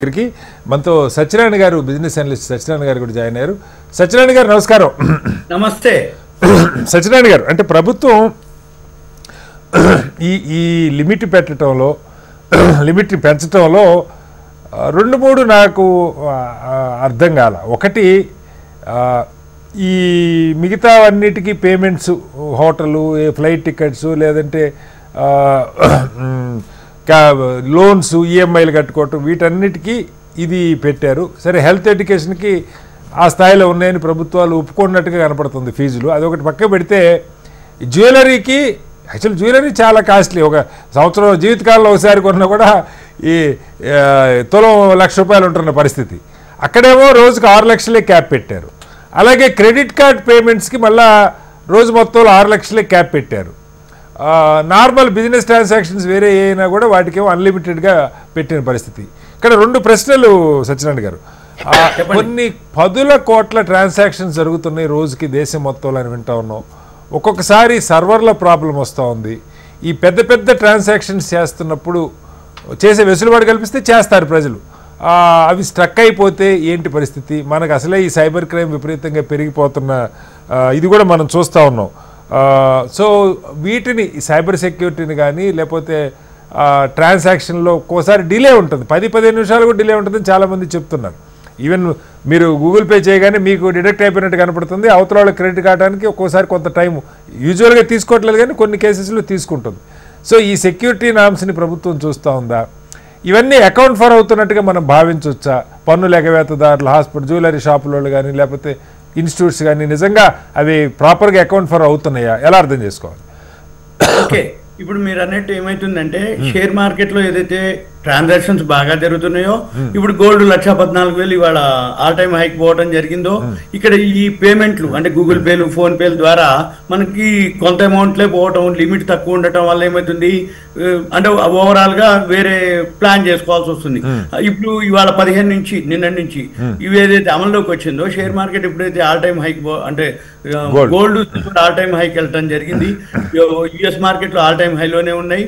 ఇక్కడికి మనతో సత్యనారాయణ గారు బిజినెస్ అనలిస్ట్ సత్యనారాయణ గారు కూడా జాయిన్ అయ్యారు. సత్యనారాయణ గారు నమస్కారం. నమస్తే. సత్యనారాయణ గారు, అంటే ప్రభుత్వం ఈ లిమిట్ పెట్టడంలో లిమిట్ పెంచడంలో రెండు మూడు నాకు అర్థం కాల. ఒకటి, ఈ మిగతా అన్నిటికీ పేమెంట్స్, హోటలు, ఫ్లైట్ టికెట్స్, లేదంటే లోన్స్, ఈఎంఐలు కట్టుకోవటం, వీటన్నిటికీ ఇది పెట్టారు. సరే, హెల్త్ ఎడ్యుకేషన్కి ఆ స్థాయిలో ఉన్నాయని ప్రభుత్వాలు ఒప్పుకున్నట్టుగా కనపడుతుంది ఫీజులు. అదొకటి పక్క పెడితే, జ్యువెలరీకి యాక్చువల్ జ్యువెలరీ చాలా కాస్ట్లీ. ఒక సంవత్సరం జీవితకాలంలో ఒకసారి కొన్నా కూడా ఈ తులం ₹1,00,000 ఉంటున్న పరిస్థితి. అక్కడేమో రోజుకు 6 లక్షలే క్యాప్ పెట్టారు. అలాగే క్రెడిట్ కార్డ్ పేమెంట్స్కి మళ్ళా రోజు మొత్తంలో 6 లక్షలే క్యాప్ పెట్టారు. నార్మల్ బిజినెస్ ట్రాన్సాక్షన్స్ వేరే అయినా కూడా వాటికేమో అన్లిమిటెడ్గా పెట్టిన పరిస్థితి. ఇక్కడ రెండు ప్రశ్నలు సత్యనారాయణ గారు. కొన్ని 10,000 కోట్ల ట్రాన్సాక్షన్స్ జరుగుతున్నాయి రోజుకి దేశం మొత్తంలో అని వింటా ఉన్నాం. ఒక్కొక్కసారి సర్వర్ల ప్రాబ్లం వస్తూ ఉంది. ఈ పెద్ద పెద్ద ట్రాన్సాక్షన్స్ చేస్తున్నప్పుడు చేసే వెసులుబాటు కల్పిస్తే చేస్తారు ప్రజలు. అవి స్ట్రక్ అయిపోతే ఏంటి పరిస్థితి? మనకు అసలే ఈ సైబర్ క్రైమ్ విపరీతంగా పెరిగిపోతున్న ఇది కూడా మనం చూస్తూ ఉన్నాం. సో వీటిని, సైబర్ సెక్యూరిటీని కానీ, లేకపోతే ట్రాన్సాక్షన్లో ఒక్కోసారి డిలే ఉంటుంది, 10-15 నిమిషాలు కూడా డిలే ఉంటుందని చాలామంది చెప్తున్నారు. ఈవెన్ మీరు గూగుల్ పే చేయగానే మీకు డిడక్ట్ అయిపోయినట్టు కనపడుతుంది. అవతల వాళ్ళ క్రెడిట్ కావడానికి ఒక్కోసారి కొంత టైం యూజువల్గా తీసుకోవట్లేదు, కానీ కొన్ని కేసెస్లో తీసుకుంటుంది. సో ఈ సెక్యూరిటీ నామ్స్ని ప్రభుత్వం చూస్తూ ఉందా? ఇవన్నీ అకౌంట్ ఫర్ అవుతున్నట్టుగా మనం భావించవచ్చా? పన్నుల ఎగవేతదారులు, హాస్పిటల్, జ్యువెలరీ షాపుల కానీ, లేకపోతే ఇన్స్టిట్యూట్స్ కానీ నిజంగా అవి ప్రాపర్గా అకౌంట్ ఫర్ అవుతున్నాయా? ఎలా అర్థం చేసుకోవాలి? ఓకే, ఇప్పుడు మీరు అన్నట్టు ఏమైతుందంటే, షేర్ మార్కెట్లో ఏదైతే ట్రాన్సాక్షన్స్ బాగా జరుగుతున్నాయో, ఇప్పుడు గోల్డ్ 1,14,000 ఇవాళ ఆల్ టైమ్ హైక్ పోవడం జరిగిందో, ఇక్కడ ఈ పేమెంట్లు అంటే గూగుల్ పేలు, ఫోన్ పేల ద్వారా మనకి కొంత అమౌంట్లే పోవటం, లిమిట్ తక్కువ ఉండటం వల్ల ఏమవుతుంది అంటే ఓవరాల్ గా వేరే ప్లాన్ చేసుకోవాల్సి వస్తుంది. ఇప్పుడు ఇవాళ 15 నుంచి నిన్న నుంచి ఇవి ఏదైతే అమల్లోకి వచ్చిందో, షేర్ మార్కెట్ ఎప్పుడైతే ఆల్ టైమ్ హైక్ అంటే గోల్డ్ ఆల్ టైమ్ హైక్ వెళ్ళటం జరిగింది. యుఎస్ మార్కెట్ లో ఆల్ టైమ్ హైలోనే ఉన్నాయి.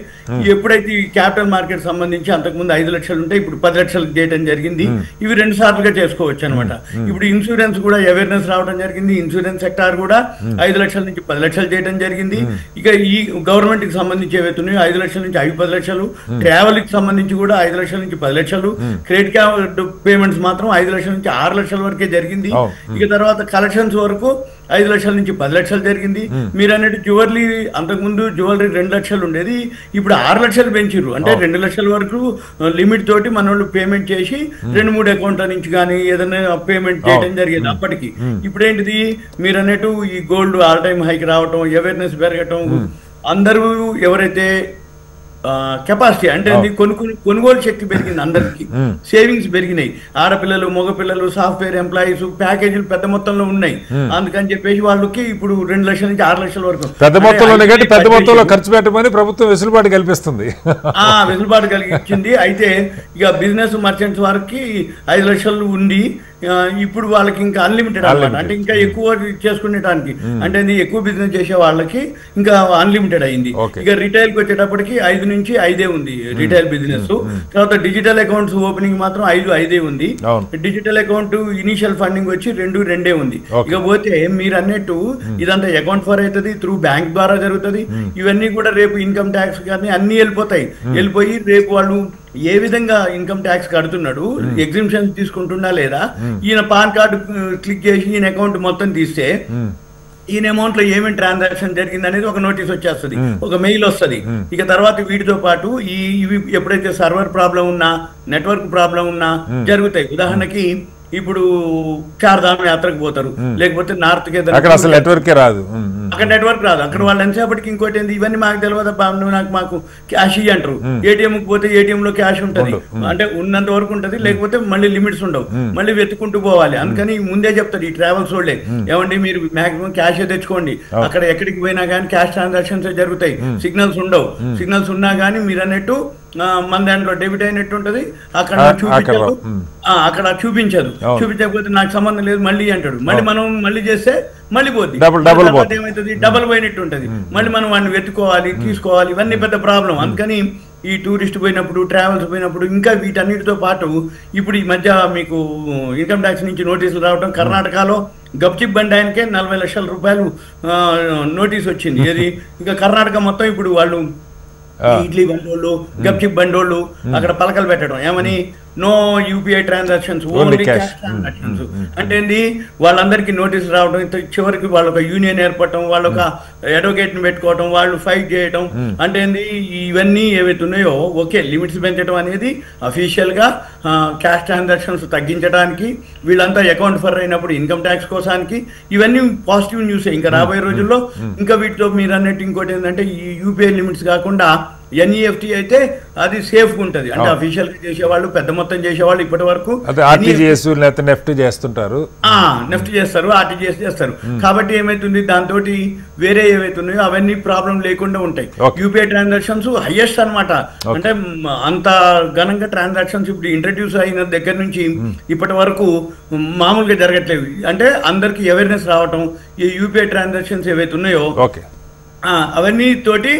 ఎప్పుడైతే ఈ క్యాపిటల్ మార్కెట్ సంబంధించి అంతకుముందు 5 లక్షలు ఉంటే ఇప్పుడు 10 లక్షలకు చేయడం జరిగింది. ఇవి 2 సార్లుగా చేసుకోవచ్చు అనమాట. ఇప్పుడు ఇన్సూరెన్స్ కూడా అవేర్నెస్ రావడం జరిగింది. ఇన్సూరెన్స్ సెక్టార్ కూడా 5 లక్షల నుంచి 10 లక్షలు చేయడం జరిగింది. ఇక ఈ గవర్నమెంట్ కి సంబంధించి ఏవైతున్నాయో 5 లక్షల నుంచి 10 లక్షలు, ట్రావెల్ కి సంబంధించి కూడా 5 లక్షల నుంచి 10 లక్షలు, క్రెడిట్ కార్డ్ పేమెంట్స్ మాత్రం 5 లక్షల నుంచి 6 లక్షల వరకే జరిగింది. ఇక తర్వాత కలెక్షన్స్ వరకు 5 లక్షల నుంచి 10 లక్షలు జరిగింది. మీరు అన్నట్టు జ్యువెలరీ, అంతకుముందు జ్యువెలరీ 2 లక్షలు ఉండేది, ఇప్పుడు 6 లక్షలు పెంచారు. అంటే 2 లక్షల వరకు లిమిట్ తోటి మన వాళ్ళు పేమెంట్ చేసి 2-3 అకౌంట్ల నుంచి కానీ ఏదైనా పేమెంట్ చేయడం జరిగేది అప్పటికి. ఇప్పుడు ఏంటిది, మీరు అన్నట్టు ఈ గోల్డ్ ఆల్ టైమ్ హైక్ రావటం, అవేర్నెస్ పెరగటం, అందరూ ఎవరైతే కెపాసిటీ అంటే కొనుగోలు శక్తి పెరిగింది, అందరికి సేవింగ్స్ పెరిగినాయి. ఆడపిల్లలు, మగపిల్లలు, సాఫ్ట్వేర్ ఎంప్లాయీస్ ప్యాకేజీలు పెద్ద మొత్తంలో ఉన్నాయి. అందుకని చెప్పేసి వాళ్ళకి ఇప్పుడు 2 లక్షల నుంచి 6 లక్షల వరకు పెద్ద మొత్తంలో ఖర్చు పెట్టమని ప్రభుత్వం వెసులుబాటు కల్పిస్తుంది. వెసులుబాటు కలిగించింది. అయితే ఇక బిజినెస్ మర్చెంట్స్ వారికి 5 లక్షలు ఉంది. ఇప్పుడు వాళ్ళకి ఇంకా అన్లిమిటెడ్ అన్నమాట. అంటే ఇంకా ఎక్కువ చేసుకునేటానికి, అంటే ఎక్కువ బిజినెస్ చేసే వాళ్ళకి ఇంకా అన్లిమిటెడ్ అయింది. ఇక రిటైల్ కి వచ్చేటప్పటికి 5 నుంచి 5 ఉంది రిటైల్ బిజినెస్. తర్వాత డిజిటల్ అకౌంట్స్ ఓపెనింగ్ మాత్రం 5 ఉంది. డిజిటల్ అకౌంట్ ఇనిషియల్ ఫండింగ్ వచ్చి 2 ఉంది. ఇక పోతే మీరు అన్నట్టు ఇదంతా అకౌంట్ ఫర్ అవుతుంది, త్రూ బ్యాంక్ ద్వారా జరుగుతుంది. ఇవన్నీ కూడా రేపు ఇన్కమ్ ట్యాక్స్ కానీ అన్ని వెళ్ళిపోయి రేపు వాళ్ళు ఏ విధంగా ఇన్కమ్ ట్యాక్స్ కడుతున్నాడు, ఎగ్జిబిషన్స్ తీసుకుంటున్నా లేదా, ఈయన పాన్ కార్డు క్లిక్ చేసి ఈయన అకౌంట్ మొత్తం తీస్తే ఈయన అమౌంట్ లో ఏమేమి ట్రాన్సాక్షన్ జరిగింది అనేది ఒక నోటీస్ వచ్చేస్తుంది, ఒక మెయిల్ వస్తుంది. ఇక తర్వాత వీటితో పాటు ఇవి ఎప్పుడైతే సర్వర్ ప్రాబ్లం ఉన్నా, నెట్వర్క్ ప్రాబ్లం ఉన్నా జరుగుతాయి. ఉదాహరణకి ఇప్పుడు చార్ధామ్ యాత్రకు పోతారు, లేకపోతే నార్త్ కి అక్కడ అసలు నెట్వర్క్ రాదు, అక్కడ వాళ్ళు ఎంతసేపటికి ఇంకోటి ఏంది, ఇవన్నీ మాకు తెలియదు, మాకు క్యాష్ అంటారు. ఏటీఎం కి పోతే ఏటీఎం లో క్యాష్ ఉంటది, అంటే ఉన్నంత వరకు ఉంటది, లేకపోతే మళ్ళీ లిమిట్స్ ఉండవు, మళ్ళీ వెతుకుంటూ పోవాలి. అందుకని ముందే చెప్తారు ఈ ట్రావెల్స్ వాళ్ళే, ఏమండి మీరు మాక్సిమం క్యాష్ తెచ్చుకోండి, అక్కడ ఎక్కడికి పోయినా కానీ క్యాష్ ట్రాన్సాక్షన్స్ జరుగుతాయి, సిగ్నల్స్ ఉండవు. సిగ్నల్స్ ఉన్నా కానీ మీరు అన్నట్టు మన దాంట్లో డెబిట్ అయినట్టు ఉంటది, అక్కడ చూపించదు. చూపించకపోతే నాకు సంబంధం లేదు మళ్ళీ అంటాడు. మళ్ళీ మనం మళ్ళీ చేస్తే మళ్ళీ పోద్ది, ఏమవుతుంది, డబల్ పోయినట్టు ఉంటది. మళ్ళీ మనం వాడిని వెతుకోవాలి, తీసుకోవాలి, ఇవన్నీ పెద్ద ప్రాబ్లం. అందుకని ఈ టూరిస్ట్ పోయినప్పుడు, ట్రావెల్స్ పోయినప్పుడు, ఇంకా వీటన్నిటితో పాటు ఇప్పుడు ఈ మధ్య మీకు ఇన్కమ్ ట్యాక్స్ నుంచి నోటీసులు రావడం, కర్ణాటకలో గప్చిప్ బండి ఆయనకే 40 లక్షల రూపాయలు నోటీస్ వచ్చింది. ఏది ఇంకా కర్ణాటక మొత్తం ఇప్పుడు వాళ్ళు ఇడ్లీ బండోళ్ళు, గప్చిప్ బండోళ్ళు అక్కడ పలకలు పెట్టడం ఏమని, no UPI transactions, only cash transactions. అంటే ఏంది, వాళ్ళందరికీ నోటీసులు రావడం, చివరికి వాళ్ళొక యూనియన్ ఏర్పడటం, వాళ్ళొక అడ్వకేట్ని పెట్టుకోవటం, వాళ్ళు ఫైట్ చేయడం. అంటే ఏంది, ఇవన్నీ ఏవైతే ఉన్నాయో ఓకే లిమిట్స్ పెంచడం అనేది అఫీషియల్గా క్యాష్ ట్రాన్సాక్షన్స్ తగ్గించడానికి, వీళ్ళంతా అకౌంట్ ఫర్ అయినప్పుడు ఇన్కమ్ ట్యాక్స్ కోసానికి, ఇవన్నీ పాజిటివ్ న్యూస్. ఇంకా రాబోయే రోజుల్లో ఇంకా వీటితో మీరు అన్నట్టు ఇంకోటి ఏంటంటే, ఈ యూపీఐ లిమిట్స్ కాకుండా ఎన్ఈఎఫ్టీ అయితే అది సేఫ్గా ఉంటుంది. అంటే అఫీషియల్గా చేసేవాళ్ళు, పెద్ద మొత్తం చేసేవాళ్ళు ఇప్పటి వరకు ఆర్టీజీఎస్ లేకపోతే నెఫ్ట్ చేస్తుంటారు, నెఫ్ట్ చేస్తారు, ఆర్టీజీఎస్ చేస్తారు. కాబట్టి ఏమైతుంది, దాంతో వేరే ఏవైతున్నాయో అవన్నీ ప్రాబ్లం లేకుండా ఉంటాయి. యూపీఐ ట్రాన్సాక్షన్స్ హైయెస్ట్ అన్నమాట. అంటే అంత ఘనంగా ట్రాన్సాక్షన్స్ ఇప్పుడు ఇంట్రడ్యూస్ అయిన దగ్గర నుంచి ఇప్పటి వరకు మామూలుగా జరగట్లేవు. అంటే అందరికి అవేర్నెస్ రావటం, ఈ యూపీఐ ట్రాన్సాక్షన్స్ ఏవైతే ఉన్నాయో అవన్నీ తోటి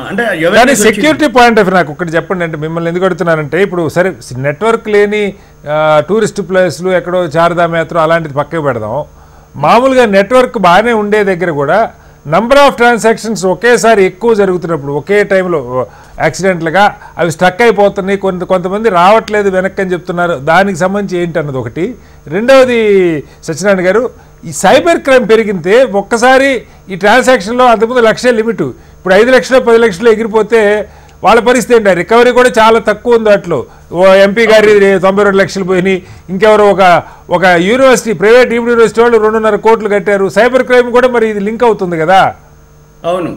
అంటే సెక్యూరిటీ పాయింట్ ఆఫ్ నాకు ఒకటి చెప్పండి. అంటే మిమ్మల్ని ఎందుకు అడుగుతున్నానంటే, ఇప్పుడు సరే నెట్వర్క్ లేని టూరిస్ట్ ప్లేస్లు ఎక్కడో చార్ధామ్ యాత్ర అలాంటిది పక్కకు పెడదాం, మామూలుగా నెట్వర్క్ బాగానే ఉండే దగ్గర కూడా నంబర్ ఆఫ్ ట్రాన్సాక్షన్స్ ఒకేసారి ఎక్కువ జరుగుతున్నప్పుడు, ఒకే టైంలో యాక్సిడెంట్లుగా అవి స్ట్రక్ అయిపోతున్నాయి, కొంతమంది రావట్లేదు వెనక్కి అని చెప్తున్నారు. దానికి సంబంధించి ఏంటి అన్నది ఒకటి. రెండవది సత్యనారాయణ గారు, ఈ సైబర్ క్రైమ్ పెరిగితే ఒక్కసారి ఈ ట్రాన్సాక్షన్లో అంతకుముందు 1,00,000 లిమిట్, ఇప్పుడు 5 లక్షలు 10 లక్షలు ఎగిరిపోతే వాళ్ళ పరిస్థితి ఏంటి? రికవరీ కూడా చాలా తక్కువ ఉంది. అట్లు ఓ ఎంపీ గారి 92 లక్షలు పోయినాయి, ఇంకెవరో ఒక యూనివర్సిటీ, ప్రైవేట్ యూనివర్సిటీ వాళ్ళు 2.5 కోట్లు కట్టారు. సైబర్ క్రైమ్ కూడా మరి ఇది లింక్ అవుతుంది కదా? అవును,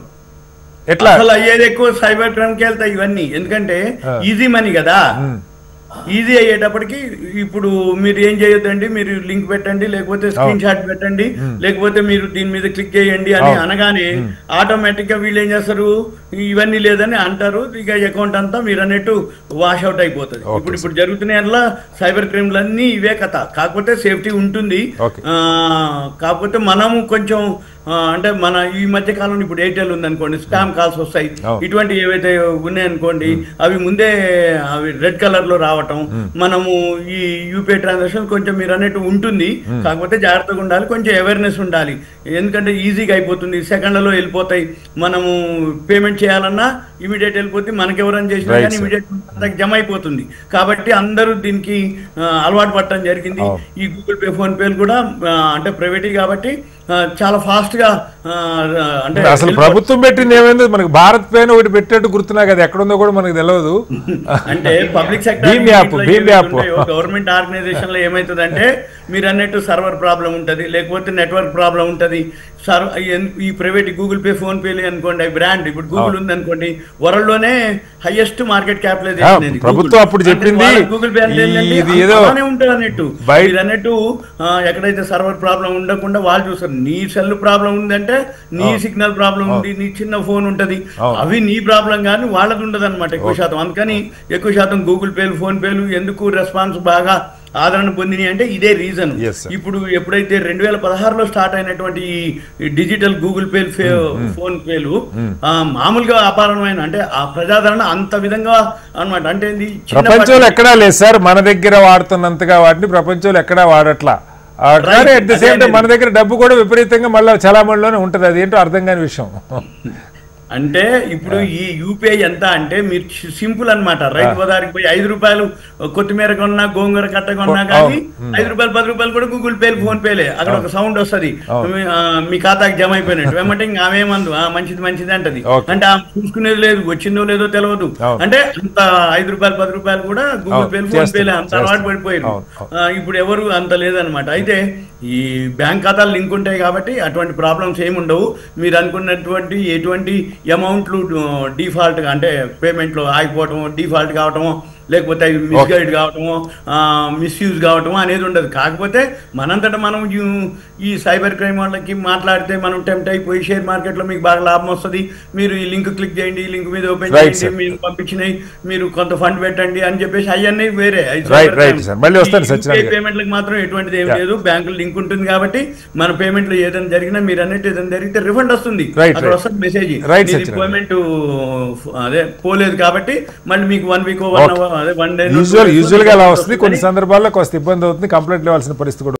ఎట్లా అసలు అయ్యేది ఎక్కువ సైబర్ క్రైమ్కి వెళ్తాయి ఇవన్నీ. ఎందుకంటే ఈజీ మనీ కదా, ఈజీ అయ్యేటప్పటికి ఇప్పుడు మీరు ఏం చేయొద్దండి, మీరు లింక్ పెట్టండి, లేకపోతే స్క్రీన్ షాట్ పెట్టండి, లేకపోతే మీరు దీని మీద క్లిక్ చేయండి అని అనగానే ఆటోమేటిక్ గా వీళ్ళు ఏం చేస్తారు, ఇవన్నీ లేదని అంటారు. ఇక అకౌంట్ అంతా మీరు అన్నట్టు వాష్ అవుట్ అయిపోతుంది. ఇప్పుడు జరుగుతున్న అట్లా సైబర్ క్రైమ్లన్నీ ఇవే కథ. కాకపోతే సేఫ్టీ ఉంటుంది, కాకపోతే మనము కొంచెం అంటే మన ఈ మధ్య కాలంలో ఇప్పుడు ఎయిర్టెల్ ఉందనుకోండి, స్పామ్ కాల్స్ వస్తాయి. ఇటువంటి ఏవైతే ఉన్నాయనుకోండి, అవి ముందే అవి రెడ్ కలర్ లో రావటం, మనము ఈ యూపీఐ ట్రాన్సాక్షన్ కొంచెం మీరు అన్నట్టు ఉంటుంది. కాకపోతే జాగ్రత్తగా ఉండాలి, కొంచెం అవేర్నెస్ ఉండాలి. ఎందుకంటే ఈజీగా అయిపోతుంది, సెకండ్లలో వెళ్ళిపోతాయి. మనము పేమెంట్ చేయాలన్నా ఇమీడియట్ వెళ్ళిపోతే, మనకెవరైనా చేసినా కానీ ఇమీడియట్ జమ అయిపోతుంది. కాబట్టి అందరూ దీనికి అలవాటు పడటం జరిగింది. ఈ గూగుల్ పే, ఫోన్ పేలు కూడా అంటే ప్రైవేట్ కాబట్టి చాలా ఫాస్ట్ గా, అంటే అసలు ప్రభుత్వం పెట్టింది ఏమైంది, మనకి భారత్ పే ఒకటి పెట్టేట్టు గుర్తున్నా కదా, ఎక్కడుందో కూడా మనకు తెలియదు. అంటే పబ్లిక్ సెక్టర్ గవర్నమెంట్ ఆర్గనైజేషన్ లో ఏమైతుందంటే, మీరు అన్నట్టు సర్వర్ ప్రాబ్లం ఉంటది, లేకపోతే నెట్వర్క్ ప్రాబ్లం ఉంటది. ఈ private Google pay, phone pay అనుకోండి, బ్రాండ్ ఇప్పుడు గూగుల్ ఉంది అనుకోండి, వరల్డ్ లోనే హైయెస్ట్ మార్కెట్ క్యాపిటలైజేషన్ ప్రభుత్వం అప్పుడు చెప్పింది. గూగుల్ పే ఉంటుంది అన్నట్టు, మీరు అన్నట్టు ఎక్కడైతే సర్వర్ ప్రాబ్లం ఉండకుండా వాళ్ళు చూస్తారు. నీ సెల్ ప్రాబ్లం ఉందంటే, నీ సిగ్నల్ ప్రాబ్లం ఉంది, నీ చిన్న ఫోన్ ఉంటది, అవి నీ ప్రాబ్లం కానీ వాళ్ళది ఉండదు అనమాట ఎక్కువ శాతం. అందుకని ఎక్కువ శాతం గూగుల్ పేలు, ఫోన్ పేలు ఎందుకు రెస్పాన్స్ బాగా ఆదరణ పొందినాయి అంటే ఇదే రీజన్. ఇప్పుడు ఎప్పుడైతే 2016లో స్టార్ట్ అయినటువంటి ఈ డిజిటల్ గూగుల్ పే, ఫోన్ పేలు మామూలుగా అపారమైన, అంటే ఆ ప్రజాదరణ అంత విధంగా అనమాట. అంటే ప్రపంచంలో ఎక్కడా లేదు సార్, మన దగ్గర వాడుతున్నంతగా వాటిని ప్రపంచంలో ఎక్కడా వాడట్లా. కానీ అట్ ది సేమ్ టైం మన దగ్గర డబ్బు కూడా విపరీతంగా మళ్ళీ చలామణిలోనే ఉంటుంది. అది ఏంటో అర్థం కాని విషయం. అంటే ఇప్పుడు ఈ యూపీఐ ఎంత అంటే, మీరు సింపుల్ అనమాట, రైతు బజార్కి పోయి 5 రూపాయలు కొత్తిమీర కొన్నా, గోంగూర కట్ట కొన్నా కానీ 5 రూపాయలు 10 రూపాయలు కూడా గూగుల్ పే, ఫోన్ పేలే. అక్కడ ఒక సౌండ్ వస్తుంది, మీ ఖాతాకి జమ అయిపోయినట్టు. ఏమంటే ఇంకా ఆమె మందు మంచిది మంచిది అంటది. అంటే ఆమె చూసుకునేది లేదు, వచ్చిందో లేదో తెలియదు. అంటే అంత 5 రూపాయలు 10 రూపాయలు కూడా గూగుల్ పే, ఫోన్ పేలే అంత అలవాటు పడిపోయారు. ఇప్పుడు ఎవరు అంత లేదనమాట. అయితే ఈ బ్యాంక్ ఖాతాలు లింక్ ఉంటాయి కాబట్టి అటువంటి ప్రాబ్లమ్స్ ఏమి ఉండవు. మీరు అనుకున్నటువంటి ఎటువంటి అమౌంట్లు డిఫాల్ట్ అంటే పేమెంట్లో ఆగిపోవటం, డిఫాల్ట్ కావటము లేకపోతే అవి మిస్గైడ్ కావటము మిస్యూజ్ కావటము అనేది ఉండదు. కాకపోతే మనంతటా మనం ఈ సైబర్ క్రైమ్ వాళ్ళకి మాట్లాడితే మనం టెంప్ట్ అయిపోయి షేర్ మార్కెట్లో మీకు బాగా లాభం వస్తుంది, మీరు ఈ లింక్ క్లిక్ చేయండి, ఈ లింక్ మీద ఓపెన్ చేయండి, మీరు పంపించినాయి మీరు కొంత ఫండ్ పెట్టండి అని చెప్పేసి అవన్నీ వేరే. పేమెంట్లకు మాత్రం ఎటువంటిది ఏం లేదు, బ్యాంకులో లింక్ ఉంటుంది కాబట్టి మన పేమెంట్లో ఏదైనా జరిగినా మీరు అన్నట్టు ఏదైనా జరిగితే రిఫండ్ వస్తుంది, అక్కడ వస్తుంది మెసేజ్ పేమెంట్ అదే పోలేదు కాబట్టి మళ్ళీ మీకు 1 వీక్ 1 డే యూజువల్ గా అలా వస్తుంది. కొన్ని సందర్భాల్లో కొంత ఇబ్బంది అవుతుంది, కంప్లైంట్ ఇవ్వాల్సిన పరిస్థితి కూడా